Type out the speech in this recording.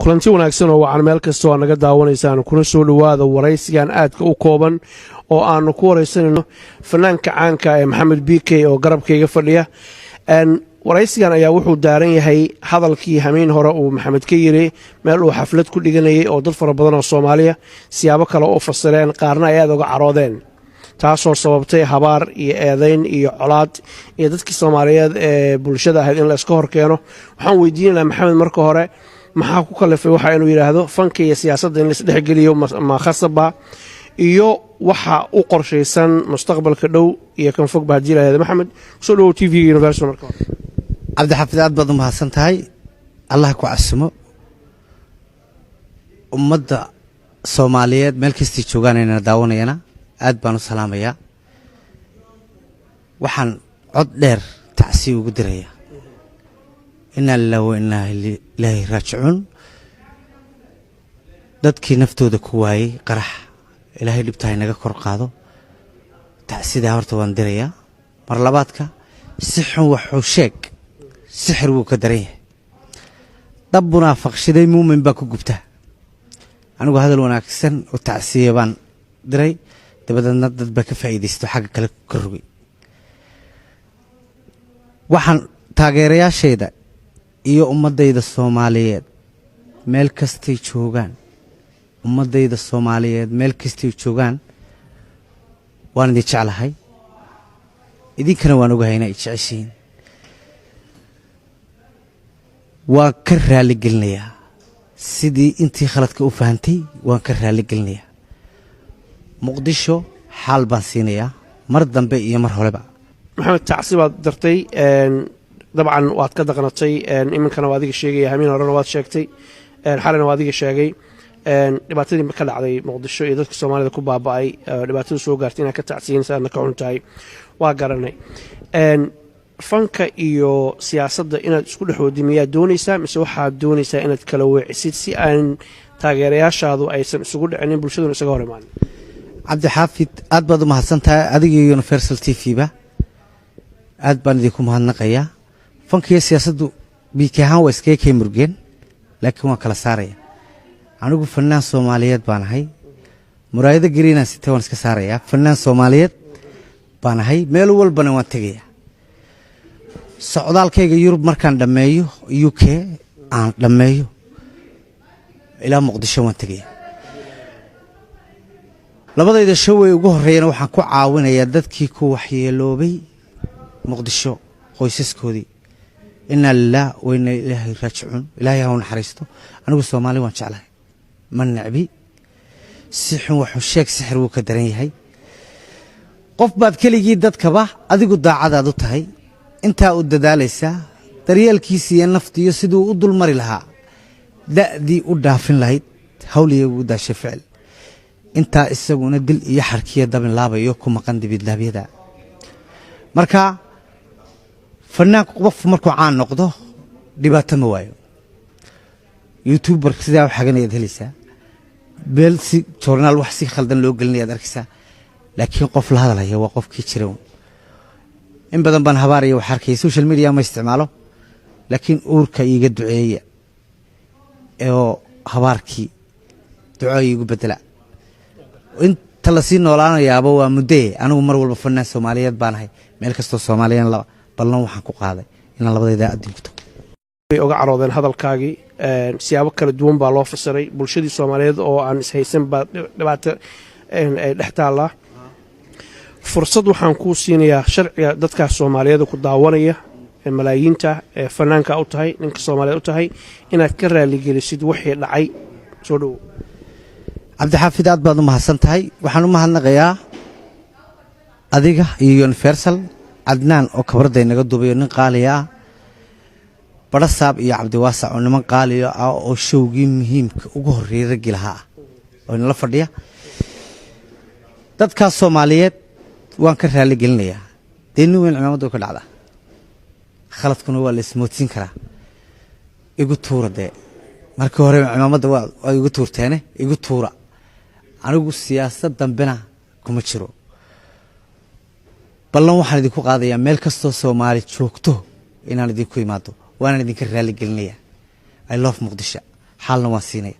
kulanti wanaagsan oo wacan meel kasta oo naga daawanaysaan kuna soo dhawaada waraysigan aadka u kooban oo aanu ku waraysanayno fanaanka caanka ee Maxamed BK oo garabkayga fadhiya waraysigan ayaa wuxuu daaran yahay hadalkii hameen hore uu Maxamed ka yiri meel uu xaflad ku dhiganayay oo dad fara badan oo Soomaaliya siyaabo kale oo fasireen qaarna ay aad uga caroodeen taasoo sababtay habaar iyo eedayn iyo colaad iyo dadkii Soomaaliyeed ee bulshada ahayd in la iska horkeeno waxaan weydiinayaa Maxamed marka hore maxaa ku kalifay waxa inuu yiraahdo fanka iyo siyaasadda in la isdhex geliyo ma khasaba iyo waxa u qorshaysan mustaqbalka dhow iyo kan fog baa jiray Maxamed soo dhaw TV Universal marka عبد الحفيظ aad baad u mahadsan tahay Allah ku casmo ummadda Soomaaliyeed meel kasta joogaan inay daawanayana aad baan u salaamayaa waxaan cod dheer tacsiib ugu dirayaa inna lillahi wa inna ilayhi raaji'uun dadkii naftooda ku waayay qarax ilaahay dhibtahay naga kor qaado tacsiida horta waan dirayaa mar labaadka si xun wuxuu sheeg sixir wuu ka daran yahay dab munaafaqshaday muumin baa ku gubta anigu hadal wanaagsan oo tacsiya baan diray dabadna dad ba ka faa'iideysto xagga kale ka rogay waxaan taageerayaashayda iyo ummadayda Soomaaliyeed meel kastay joogaan ummadayda Soomaaliyeed meel kastay joogaan waan idin jeclahay idinkana waan ogahay inay jeceshiin waan ka raali gelinayaa sidii intii khaladka u fahantay waan ka raali gelinayaa muqdisho xaal baan siinayaa mar dambe iyo mar horeba Maxamed tacsibaad dartay dabcan waad ka daqnatay iminkana waa adiga sheegay hameen horena waad sheegtay xalina waa adiga sheegay dhibaatadii ka dhacday muqdisho iyo dadka Soomaalida ku baaba'ay dhibaatada soo gaartay inay ka tacsiinaysan ka xuntahay waa garanay fanka iyo siyaasadda inaad isku dhaxoodimiyaa doonaysaa mise waxaad doonaysaa inaad kala weecisid si aan taageerayaashaadu aysan isugu dhicinin bulshaduna isaga hor imaan عبد الحافظ aad baad u mahadsantahay adiga iyo Universal TV ba aad baan idinku mahadnaqayaa fanka iyo siyaasaddu biikahan waa iska kay murgeen laakiin waa kala saaraya anigu fanaan Soomaaliyeed baan ahay muraayada gariina sitay waan iska saaraya fanaan Soomaaliyeed baan ahay meel walbana waan tagayaa socdaalkayga Yurub markaan dhameeyo UK aan dhameeyo ilaa Muqdisho waan tagayaa labadayda show ay ugu horeeyeen waxaan ku caawinayaa dadkii ku waxyeeloobay Muqdisho qoysaskoodii inna lillahi wa inna ilayhi raaji'uun ilaahay ha u naxariisto anigu Soomaali waan jeclahay ma nacbi si xun wuxuu sheeg sixir wuu ka daran yahay qof baad keligii dadkaba adigu daacadaad u tahay inta u dadaalaysa daryeelkiisa iyo naftiyo sidoo u dulmari lahaa daadii u dhaafin lahayd hawliyeegu daashay ficil inta isaguna dil iyo xarkiya dabin laabayo ku maqan dibid laabiyada marka fanaanku qof markuu caan noqdo dhibaato ma waayo YouTuber sida wax xaganayad helaysaa beel si journal wax si khaldan loo gelinayaad arkaysaa laakiin qof la hadalaya waa qofkii jiray in badan baan habaariyo wax arkay social media ma isticmaalo laakiin uurka iiga duceeya oo habaarkii duco iigu bedela inta la sii noolaanayaaba waa muddo anigu mar walba fanaan Soomaaliyeed baan ahay meel kasto Soomaaliyan la ballan waxaan ku qaaday inaan labadayda adinto way uga caroodeen hadalkaagii siyaabo kala duwan baa loo fasiray bulshadii Soomaaliyeed oo aan ishaysan ba dhibaato ay dhextaala fursad waxaan ku siinayaa sharciga dadka Soomaaliyeed ku daawanaya malaayiinta fanaanka u tahay ninka Soomaaliyeed u tahay inaad ka raali gelisid wixii dhacay soo dhaw عبد الحافظ aad baad u mahadsantahay waxaan u mahadnaqayaa adiga iyo Universal Adnaan oo kabarday naga duubayo nin qaali ah Barasaab iyo Cabdi Waasac oo niman qaali ah oo showgii muhiimka ugu horeeyay ragi lahaa oo la fadhiya dadka Soomaaliyeed waan ka raali gelinayaa deenu weyn ciidamada ka dhacda khaladkuna waa la ismoodsin karaa igu tuurade markii hore ciidamada waa igu tuurteene igu tuura anigu siyaasad dambena kuma jiro ballan waxaan idinku qaadayaa meel kasto Soomaali joogto inaan idinku imaado waan idinka raali gelinayaa I love Muqdisho xaalna waan siinaya